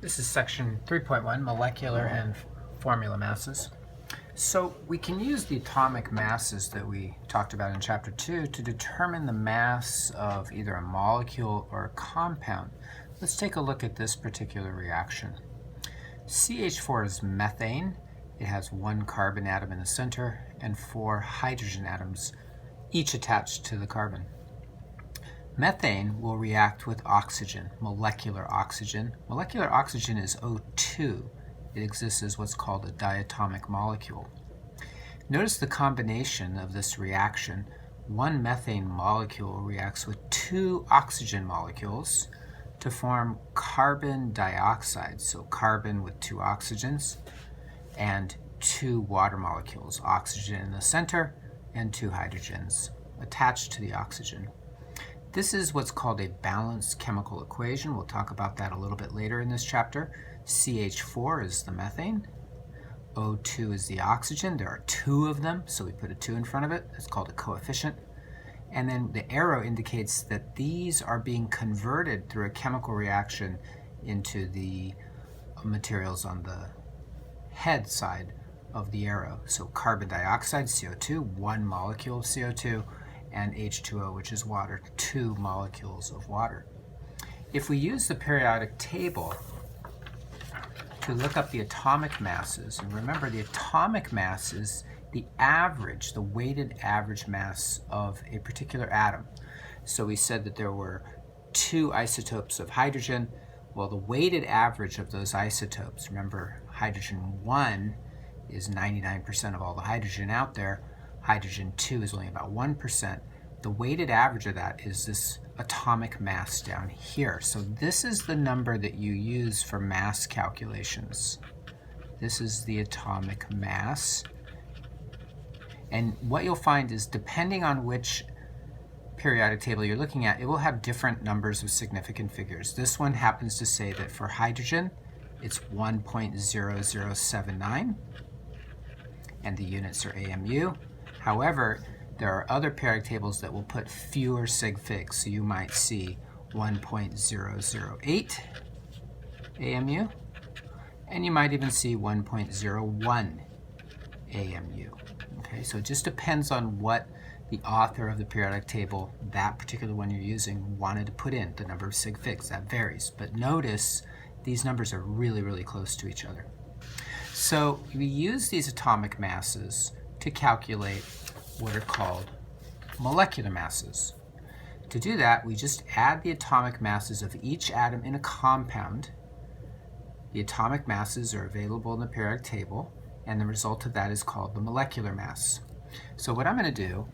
This is section 3.1, molecular and formula masses. So we can use the atomic masses that we talked about in chapter 2 to determine the mass of either a molecule or a compound. Let's take a look at this particular reaction. CH4 is methane. It has one carbon atom in the center and 4 hydrogen atoms, each attached to the carbon. Methane will react with oxygen, molecular oxygen. Molecular oxygen is O2. It exists as what's called a diatomic molecule. Notice the combination of this reaction. One methane molecule reacts with 2 oxygen molecules to form carbon dioxide, so carbon with 2 oxygens, and 2 water molecules, oxygen in the center and 2 hydrogens attached to the oxygen. This is what's called a balanced chemical equation. We'll talk about that a little bit later in this chapter. CH4 is the methane. O2 is the oxygen. There are 2 of them, so we put a 2 in front of it. It's called a coefficient. And then the arrow indicates that these are being converted through a chemical reaction into the materials on the head side of the arrow. So carbon dioxide, CO2, 1 molecule of CO2, and H2O, which is water, 2 molecules of water. If we use the periodic table to look up the atomic masses, and remember the atomic mass is the average, the weighted average mass of a particular atom. So we said that there were 2 isotopes of hydrogen. Well, the weighted average of those isotopes, remember hydrogen 1 is 99% of all the hydrogen out there. Hydrogen 2 is only about 1%. The weighted average of that is this atomic mass down here. So this is the number that you use for mass calculations. This is the atomic mass. And what you'll find is depending on which periodic table you're looking at, it will have different numbers of significant figures. This one happens to say that for hydrogen, it's 1.0079, and the units are AMU. However, there are other periodic tables that will put fewer sig figs, so you might see 1.008 AMU, and you might even see 1.01 AMU. Okay, so it just depends on what the author of the periodic table, that particular one you're using, wanted to put in, the number of sig figs. That varies, but notice these numbers are really, really close to each other. So we use these atomic masses to calculate what are called molecular masses. To do that, we just add the atomic masses of each atom in a compound. The atomic masses are available in the periodic table, and the result of that is called the molecular mass. So what I'm going to do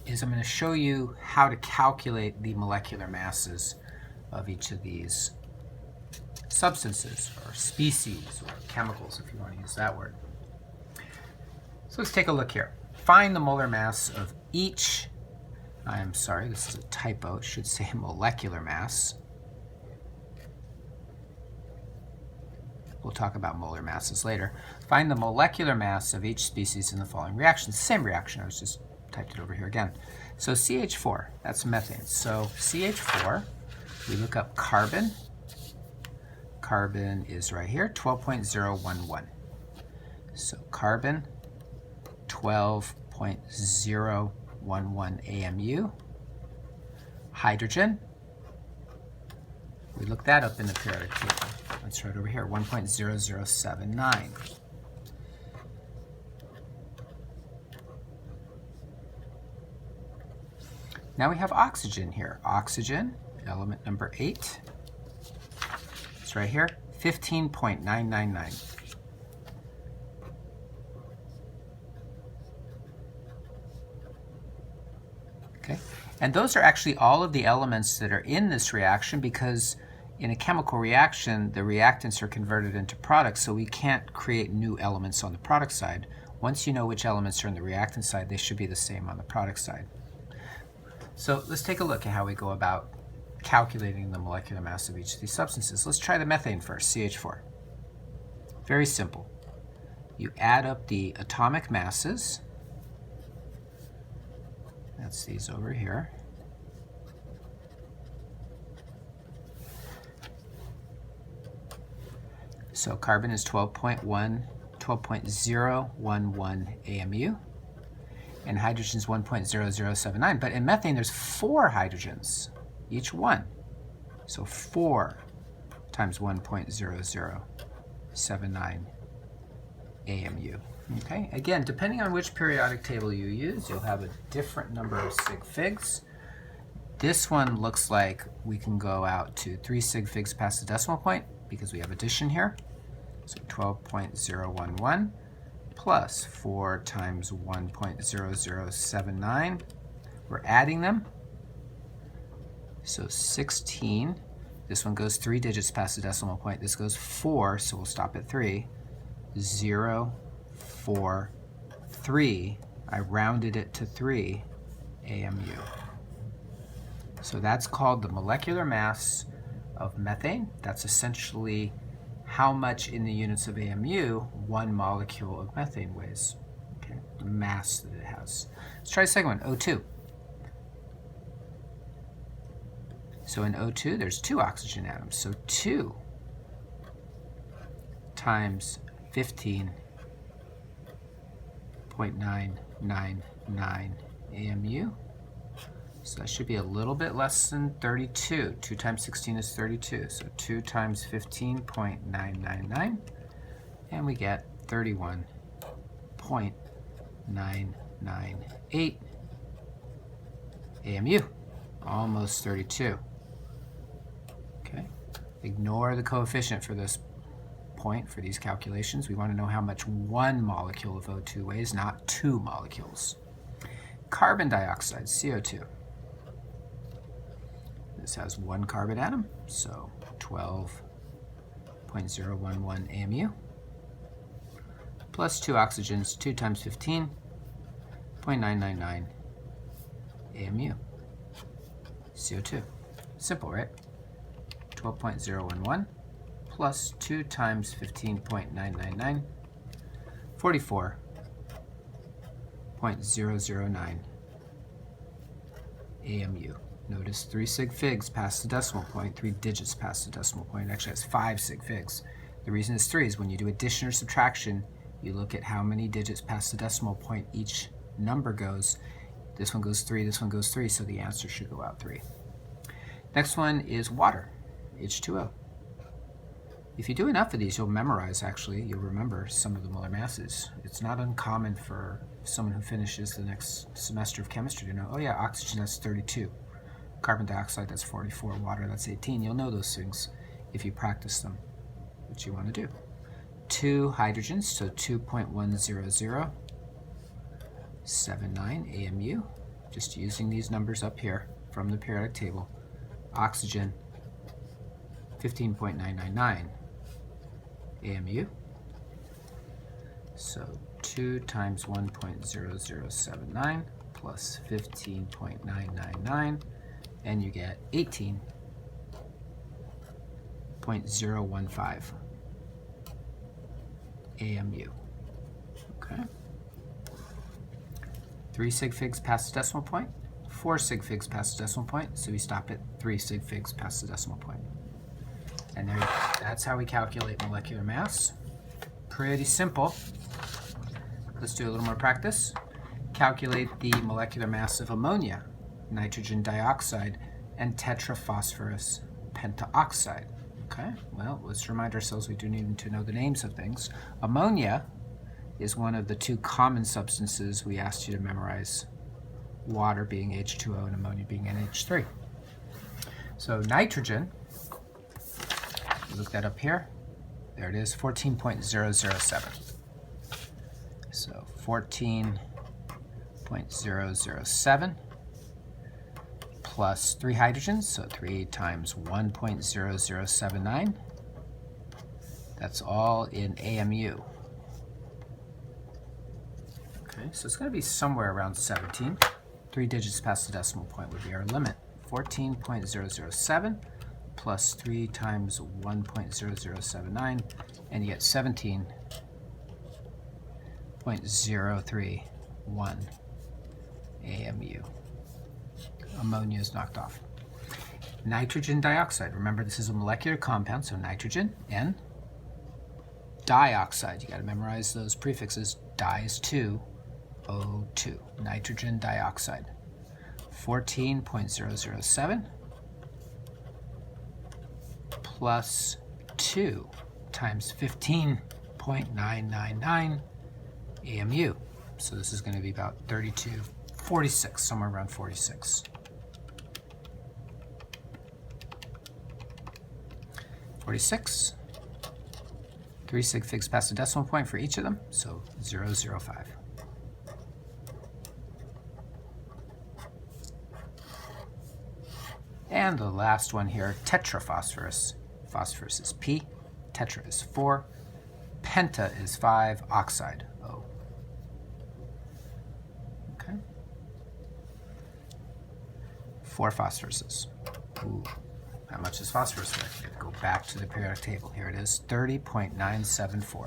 is I'm going to show you how to calculate the molecular masses of each of these substances, or species, or chemicals, if you want to use that word. So let's take a look here. Find the molar mass of each, I'm sorry, this is a typo, it should say molecular mass. We'll talk about molar masses later. Find the molecular mass of each species in the following reaction. Same reaction, I was just typed it over here again. So CH4, that's methane. So CH4, we look up carbon. Carbon is right here, 12.011. So carbon, 12.011 AMU. Hydrogen, we look that up in the periodic table. That's right over here, 1.0079. Now we have oxygen here. Oxygen, element number 8. It's right here, 15.999. Okay, and those are actually all of the elements that are in this reaction, because in a chemical reaction, the reactants are converted into products, so we can't create new elements on the product side. Once you know which elements are in the reactant side, they should be the same on the product side. So let's take a look at how we go about calculating the molecular mass of each of these substances. Let's try the methane first, CH4. Very simple. You add up the atomic masses. That's these over here. So carbon is 12.011 AMU, and hydrogen is 1.0079. But in methane, there's 4 hydrogens, each one. So 4 times 1.0079 AMU. Okay, again, depending on which periodic table you use, you'll have a different number of sig figs. This one looks like we can go out to 3 sig figs past the decimal point because we have addition here. So 12.011 plus 4 times 1.0079. We're adding them. So 16. This one goes 3 digits past the decimal point. This goes 4, so we'll stop at 3. 0, 4, 3. I rounded it to 3 AMU. So that's called the molecular mass of methane. That's essentially how much in the units of AMU 1 molecule of methane weighs. Okay, the mass that it has. Let's try the second one, O2. So in O2, there's 2 oxygen atoms. So 2 times 15.999 AMU. So that should be a little bit less than 32. 2 times 16 is 32. So 2 times 15.999. And we get 31.998 AMU. Almost 32. Okay. Ignore the coefficient for this point, for these calculations. We want to know how much 1 molecule of O2 weighs, not 2 molecules. Carbon dioxide, CO2. This has 1 carbon atom, so 12.011 AMU, plus 2 oxygens, 2 times 15.999 AMU. CO2. Simple, right? 12.011 plus 2 times 15.999, 44.009 AMU. Notice 3 sig figs past the decimal point, 3 digits past the decimal point. It actually has 5 sig figs. The reason it's 3 is when you do addition or subtraction, you look at how many digits past the decimal point each number goes. This one goes 3, this one goes 3, so the answer should go out 3. Next one is water, H2O. If you do enough of these, you'll memorize, actually. You'll remember some of the molar masses. It's not uncommon for someone who finishes the next semester of chemistry to know, oh yeah, oxygen, that's 32. Carbon dioxide, that's 44. Water, that's 18. You'll know those things if you practice them, which you want to do. 2 hydrogens, so 2.1079 AMU. Just using these numbers up here from the periodic table. Oxygen, 15.999 AMU. So 2 times 1.0079 plus 15.999, and you get 18.015 AMU. Okay. 3 sig figs past the decimal point, 4 sig figs past the decimal point, so we stop at 3 sig figs past the decimal point. And there, that's how we calculate molecular mass. Pretty simple. Let's do a little more practice. Calculate the molecular mass of ammonia, nitrogen dioxide, and tetraphosphorus pentaoxide. Okay, well, let's remind ourselves we do need to know the names of things. Ammonia is one of the 2 common substances we asked you to memorize, water being H2O and ammonia being NH3. So nitrogen, look that up here. There it is, 14.007. So 14.007 plus 3 hydrogens, so 3 times 1.0079. That's all in AMU. Okay, so it's going to be somewhere around 17. 3 digits past the decimal point would be our limit. 14.007 plus 3 times 1.0079, and you get 17.031 AMU. Ammonia is knocked off. Nitrogen dioxide. Remember, this is a molecular compound, so nitrogen, N, dioxide. You got to memorize those prefixes. Di is 2, O2, nitrogen dioxide. 14.007 plus 2 times 15.999 AMU. So this is going to be about 3246, somewhere around 46. 46. 3 sig figs past the decimal point for each of them, so 005. And the last one here, tetraphosphorus. Phosphorus is P, tetra is 4, penta is 5, oxide, O. Okay. 4 phosphoruses. Ooh, how much is phosphorus there? Go back to the periodic table. Here it is, 30.974.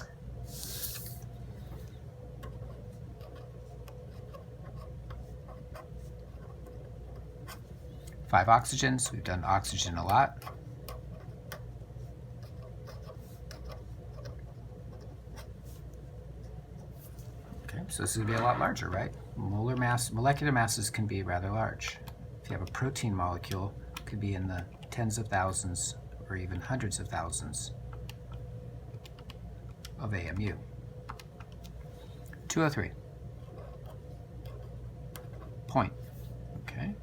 Five oxygens. We've done oxygen a lot. Okay, so this is going to be a lot larger, right? Molecular masses can be rather large. If you have a protein molecule, it could be in the tens of thousands or even hundreds of thousands of AMU. 203. Point. Okay.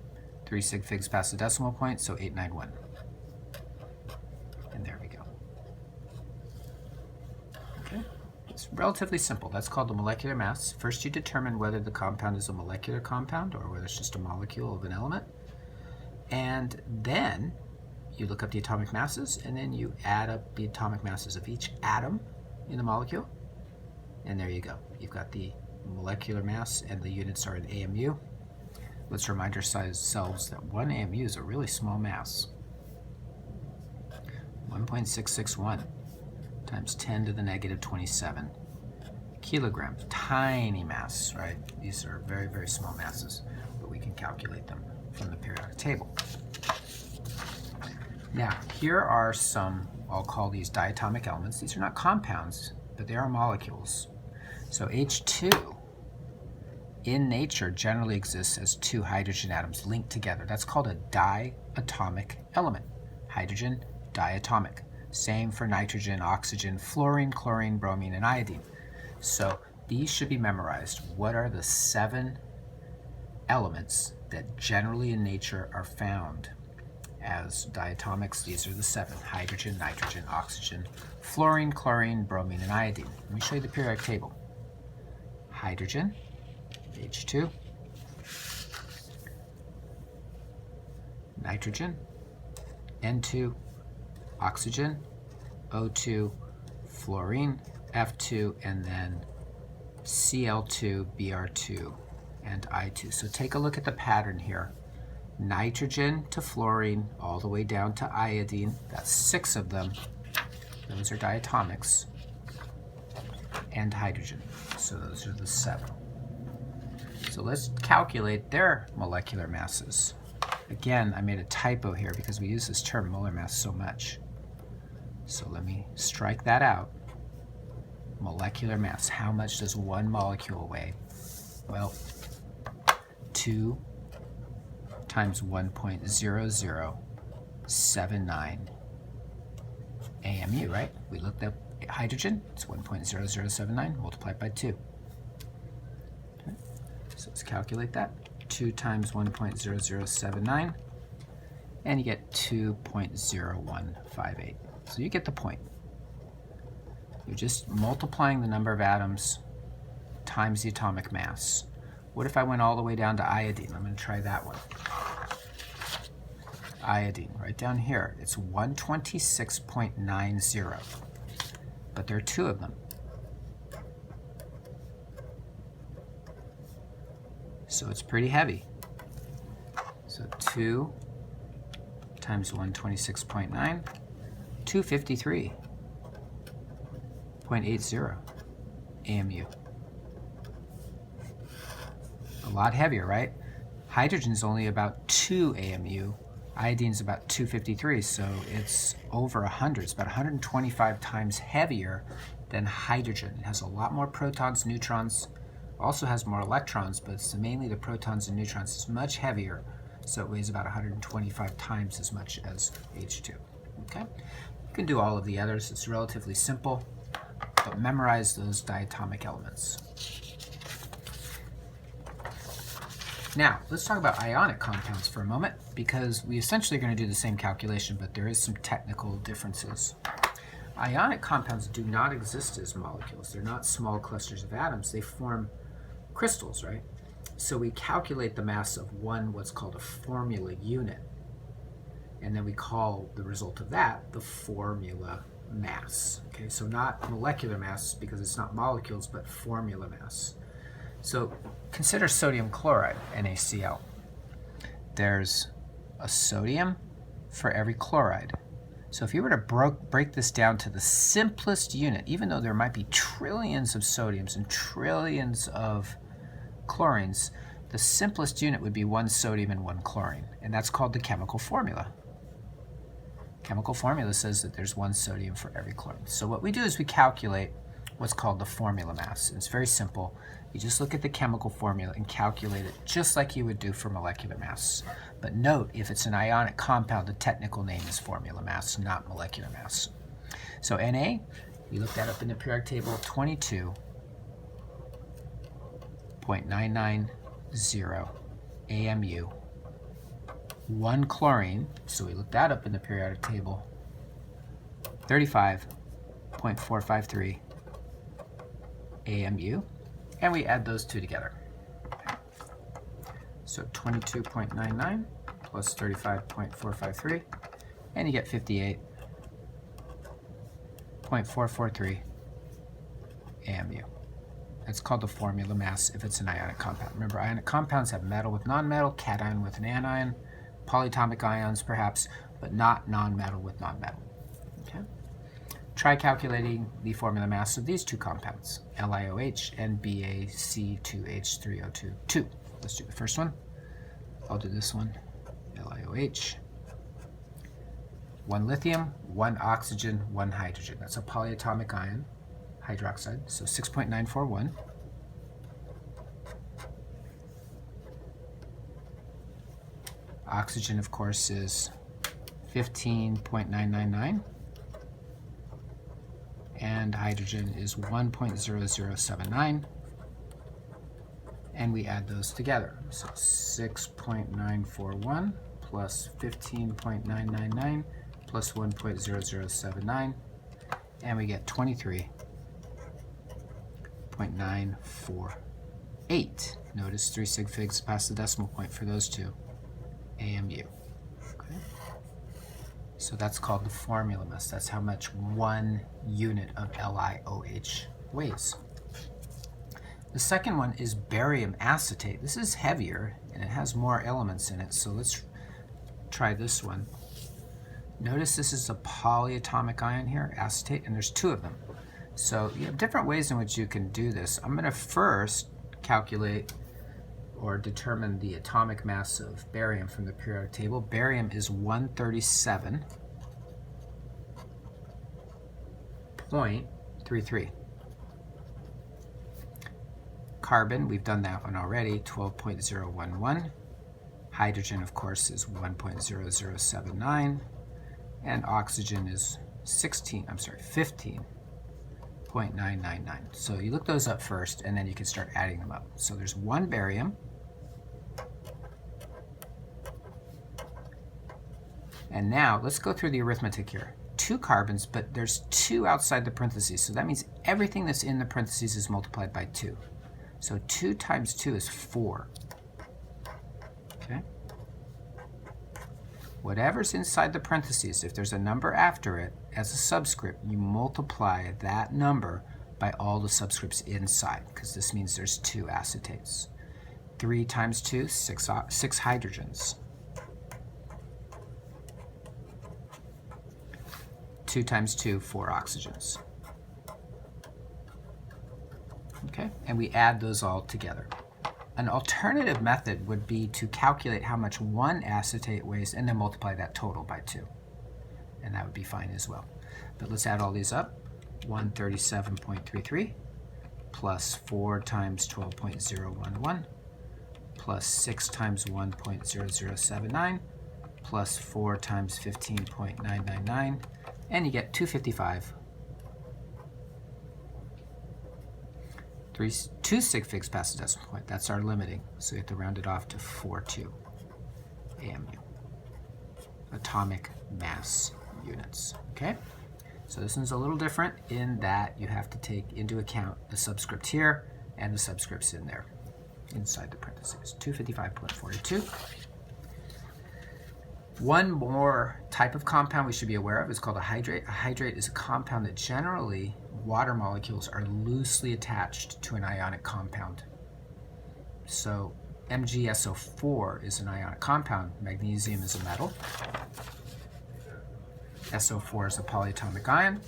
3 sig figs past the decimal point, so 891. And there we go. Okay. It's relatively simple. That's called the molecular mass. First you determine whether the compound is a molecular compound or whether it's just a molecule of an element. And then you look up the atomic masses, and then you add up the atomic masses of each atom in the molecule. And there you go. You've got the molecular mass, and the units are in AMU. Let's remind ourselves that 1 AMU is a really small mass. 1.661 times 10 to the negative 27 kilograms. Tiny mass, right? These are very, very small masses, but we can calculate them from the periodic table. Now, here are some, I'll call these diatomic elements. These are not compounds, but they are molecules. So H2 in nature generally exists as 2 hydrogen atoms linked together. That's called a diatomic element. Hydrogen, diatomic. Same for nitrogen, oxygen, fluorine, chlorine, bromine, and iodine. So these should be memorized. What are the 7 elements that generally in nature are found as diatomics? These are the 7. Hydrogen, nitrogen, oxygen, fluorine, chlorine, bromine, and iodine. Let me show you the periodic table. Hydrogen, H2, nitrogen, N2, oxygen, O2, fluorine, F2, and then Cl2, Br2, and I2. So take a look at the pattern here. Nitrogen to fluorine, all the way down to iodine. That's 6 of them. Those are diatomics. And hydrogen. So those are the 7. So let's calculate their molecular masses. Again, I made a typo here because we use this term molar mass so much. So let me strike that out. Molecular mass. How much does one molecule weigh? Well, 2 times 1.0079 AMU, right? We looked up hydrogen. It's 1.0079 multiplied by 2. So let's calculate that. 2 times 1.0079, and you get 2.0158. So you get the point. You're just multiplying the number of atoms times the atomic mass. What if I went all the way down to iodine? I'm going to try that one. Iodine, right down here. It's 126.90, but there are 2 of them. So it's pretty heavy. So 2 times 126.9, 253.80 AMU. A lot heavier, right? Hydrogen's only about 2 AMU. Iodine's about 253, so it's over 100. It's about 125 times heavier than hydrogen. It has a lot more protons, neutrons, also has more electrons, but it's mainly the protons and neutrons. It's much heavier, so it weighs about 125 times as much as H2. Okay? You can do all of the others. It's relatively simple, but memorize those diatomic elements. Now, let's talk about ionic compounds for a moment, because we essentially are going to do the same calculation, but there is some technical differences. Ionic compounds do not exist as molecules. They're not small clusters of atoms. They form crystals, right? So we calculate the mass of one, what's called a formula unit, and then we call the result of that the formula mass. Okay, so not molecular mass because it's not molecules, but formula mass. So consider sodium chloride, NaCl. There's a sodium for every chloride. So if you were to break this down to the simplest unit, even though there might be trillions of sodiums and trillions of chlorines, the simplest unit would be one sodium and one chlorine, and that's called the chemical formula. Chemical formula says that there's one sodium for every chlorine. So what we do is we calculate what's called the formula mass. It's very simple. You just look at the chemical formula and calculate it just like you would do for molecular mass. But note, if it's an ionic compound, the technical name is formula mass, not molecular mass. So Na, we looked that up in the periodic table, 22.990 AMU. One chlorine, so we looked that up in the periodic table, 35.453 AMU, and we add those two together. So 22.99 plus 35.453, and you get 58.443 AMU. That's called the formula mass if it's an ionic compound. Remember, ionic compounds have metal with nonmetal, cation with an anion, polyatomic ions perhaps, but not nonmetal with nonmetal. Okay? Try calculating the formula mass of these two compounds, LiOH and BaC2H3O2. Let's do the first one. I'll do this one, LiOH. One lithium, one oxygen, one hydrogen. That's a polyatomic ion, hydroxide, so 6.941. Oxygen, of course, is 15.999. And hydrogen is 1.0079. And we add those together. So 6.941 plus 15.999 plus 1.0079. And we get 23.948. Notice 3 sig figs past the decimal point for those two. AMU. Okay. So that's called the formula mass. That's how much one unit of LiOH weighs. The second one is barium acetate. This is heavier and it has more elements in it. So let's try this one. Notice this is a polyatomic ion here, acetate, and there's two of them. So you have different ways in which you can do this. I'm going to first calculate or determine the atomic mass of barium from the periodic table. Barium is 137.33. Carbon, we've done that one already, 12.011. Hydrogen, of course, is 1.0079. And oxygen is 15.999. So you look those up first, and then you can start adding them up. So there's one barium. And now let's go through the arithmetic here. 2 carbons, but there's 2 outside the parentheses. So that means everything that's in the parentheses is multiplied by 2. So 2 times 2 is 4. Okay? Whatever's inside the parentheses, if there's a number after it, as a subscript, you multiply that number by all the subscripts inside, because this means there's 2 acetates. 3 times 2, 6 hydrogens. 2 times 2, 4 oxygens. Okay, and we add those all together. An alternative method would be to calculate how much one acetate weighs and then multiply that total by 2. And that would be fine as well. But let's add all these up. 137.33 plus 4 times 12.011 plus 6 times 1.0079 plus 4 times 15.999, and you get 255. 2 sig figs past the decimal point. That's our limiting, so you have to round it off to 42 AMU. Atomic mass units. Okay? So this one's a little different in that you have to take into account the subscript here and the subscripts in there, inside the parentheses. 255.42. One more type of compound we should be aware of is called a hydrate. A hydrate is a compound that generally water molecules are loosely attached to an ionic compound. So MgSO4 is an ionic compound. Magnesium is a metal. SO4 is a polyatomic ion.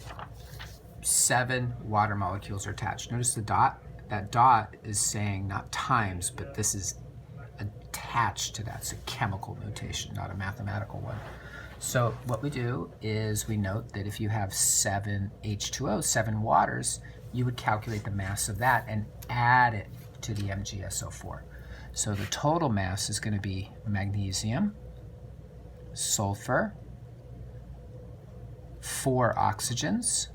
7 water molecules are attached. Notice the dot. That dot is saying not times, but this is attached to that. It's a chemical notation, not a mathematical one. So what we do is we note that if you have 7 H2O, 7 waters, you would calculate the mass of that and add it to the MgSO4. So the total mass is going to be magnesium, sulfur, 4 oxygens,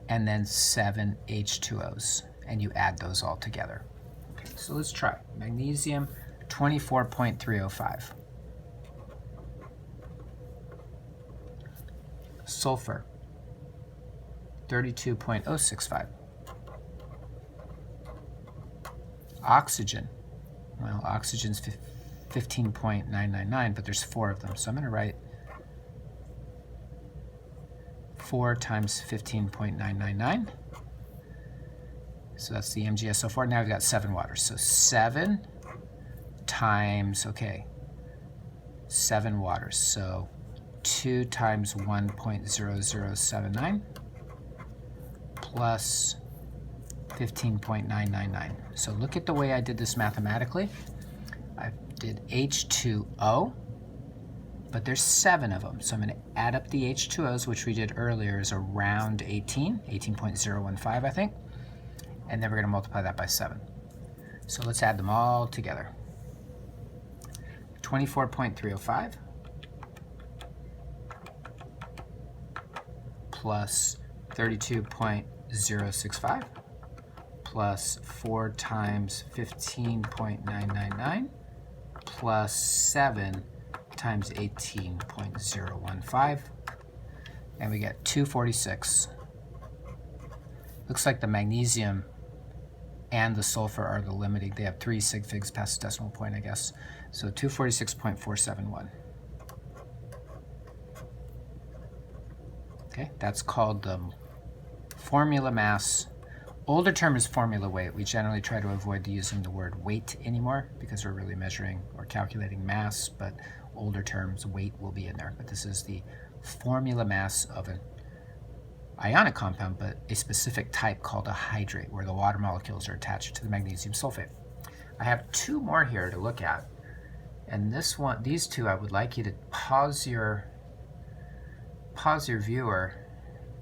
and then 7 H2Os, and you add those all together. Okay, so let's try. Magnesium, 24.305. Sulfur, 32.065. Oxygen, well, oxygen's 15.999, but there's 4 of them, so I'm going to write 4 times 15.999. So that's the MgSO4. Now we've got 7 waters. So 7 times, okay, 7 waters. So 2 times 1.0079 plus 15.999. So look at the way I did this mathematically. I did H2O, but there's 7 of them. So I'm going to add up the H2Os, which we did earlier, is around 18.015, I think. And then we're going to multiply that by 7. So let's add them all together. 24.305 plus 32.065 plus 4 times 15.999 plus 7 times 18.015, and we get 246. Looks like the magnesium and the sulfur are the limiting. They have 3 sig figs past the decimal point, I guess. So 246.471. Okay, that's called the formula mass. Older term is formula weight. We generally try to avoid using the word weight anymore because we're really measuring or calculating mass, but older terms, weight will be in there. But this is the formula mass of an ionic compound, but a specific type called a hydrate, where the water molecules are attached to the magnesium sulfate. I have 2 more here to look at, and these 2, I would like you to pause your viewer,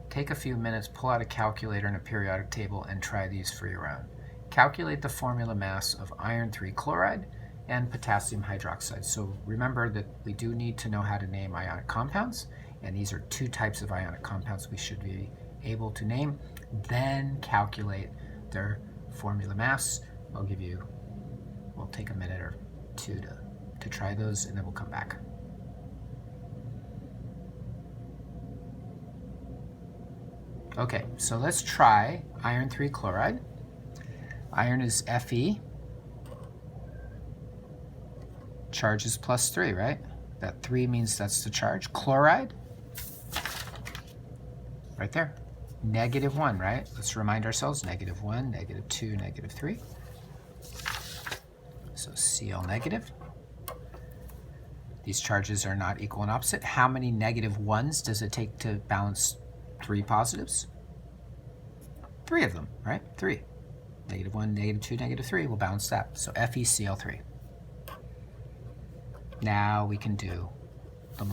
take a few minutes, pull out a calculator and a periodic table, and try these for your own. Calculate the formula mass of iron 3 chloride and potassium hydroxide. So remember that we do need to know how to name ionic compounds, and these are 2 types of ionic compounds we should be able to name. Then calculate their formula mass. We'll take a minute or 2 to try those, and then we'll come back. Okay, so let's try iron 3 chloride. Iron is Fe. Charge is +3, right? That 3 means that's the charge. Chloride, right there. -1, right? Let's remind ourselves, -1, -2, -3. So Cl negative. These charges are not equal and opposite. How many -1s does it take to balance 3 positives? 3 of them, right? 3. -1, -2, -3 will balance that. So FeCl3. Now we can do the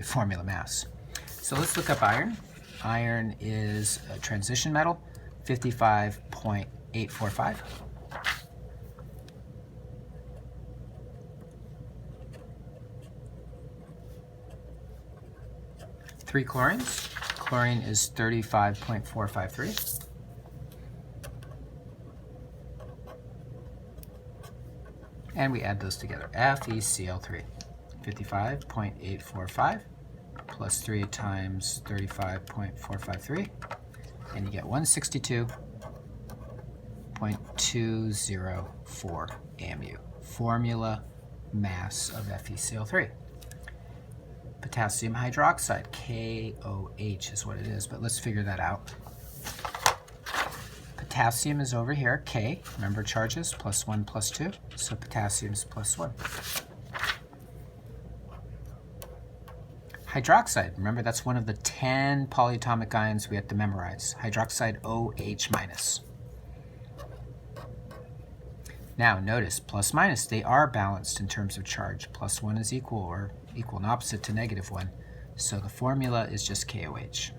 formula mass. So let's look up iron. Iron is a transition metal, 55.845. 3 chlorines. Chlorine is 35.453. And we add those together. FeCl3, 55.845 plus 3 times 35.453, and you get 162.204 AMU. Formula mass of FeCl3. Potassium hydroxide, KOH is what it is, but let's figure that out. Potassium is over here, K, remember charges, +1, +2, so potassium is +1. Hydroxide, remember that's one of the 10 polyatomic ions we have to memorize. Hydroxide OH-. Now notice, plus minus, they are balanced in terms of charge. +1 is equal or equal and opposite to -1. So the formula is just KOH.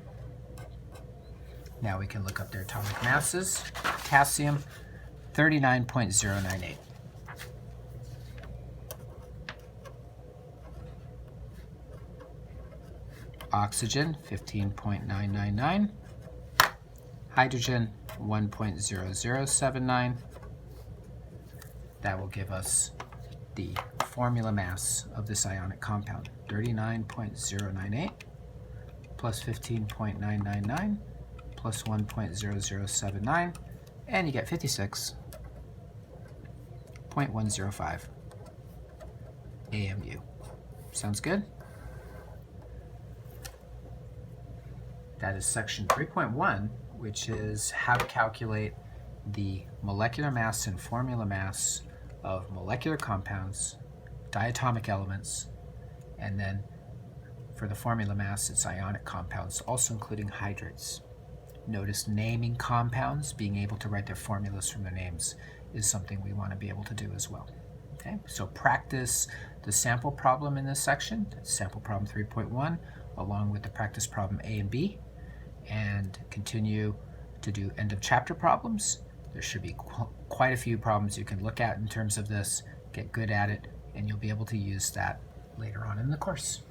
Now we can look up their atomic masses. Potassium, 39.098. Oxygen, 15.999. Hydrogen, 1.0079. That will give us the formula mass of this ionic compound, 39.098 plus 15.999 plus 1.0079, and you get 56.105 AMU. Sounds good? That is section 3.1, which is how to calculate the molecular mass and formula mass of molecular compounds, diatomic elements, and then for the formula mass, it's ionic compounds, also including hydrates. Notice naming compounds, being able to write their formulas from their names is something we want to be able to do as well. Okay, so practice the sample problem in this section, sample problem 3.1, along with the practice problem A and B, and continue to do end of chapter problems. There should be quite a few problems you can look at in terms of this, get good at it, and you'll be able to use that later on in the course.